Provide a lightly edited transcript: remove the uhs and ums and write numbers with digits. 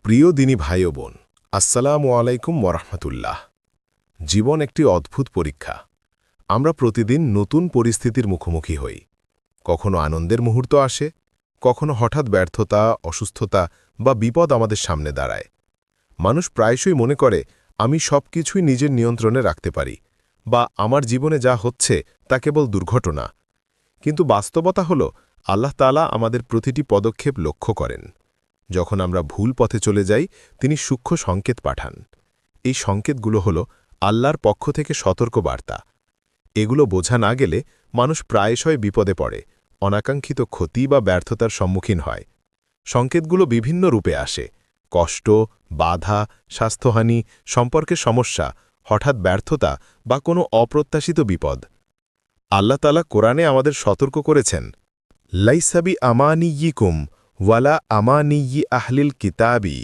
প্রিয় দিনী ভাই ও বোন, আসসালামু আলাইকুম ওরহমতুল্লাহ। জীবন একটি অদ্ভুত পরীক্ষা। আমরা প্রতিদিন নতুন পরিস্থিতির মুখোমুখি হই। কখনো আনন্দের মুহূর্ত আসে, কখনো হঠাৎ ব্যর্থতা, অসুস্থতা বা বিপদ আমাদের সামনে দাঁড়ায়। মানুষ প্রায়শই মনে করে, আমি সবকিছুই নিজের নিয়ন্ত্রণে রাখতে পারি, বা আমার জীবনে যা হচ্ছে তা কেবল দুর্ঘটনা। কিন্তু বাস্তবতা হল, আল্লাহ তাআলা আমাদের প্রতিটি পদক্ষেপ লক্ষ্য করেন। যখন আমরা ভুল পথে চলে যাই, তিনি সূক্ষ্ম সংকেত পাঠান। এই সংকেতগুলো হল আল্লাহর পক্ষ থেকে সতর্ক বার্তা। এগুলো বোঝা না গেলে মানুষ প্রায়শই বিপদে পড়ে, অনাকাঙ্ক্ষিত ক্ষতি বা ব্যর্থতার সম্মুখীন হয়। সংকেতগুলো বিভিন্ন রূপে আসে: কষ্ট, বাধা, স্বাস্থ্যহানি, সম্পর্কের সমস্যা, হঠাৎ ব্যর্থতা বা কোনো অপ্রত্যাশিত বিপদ। আল্লাহ তাআলা কোরআনে আমাদের সতর্ক করেছেন, লাইসা বি আমানিয়িকুম ওয়ালা আমানিয়্যি আহলিল কিতাবি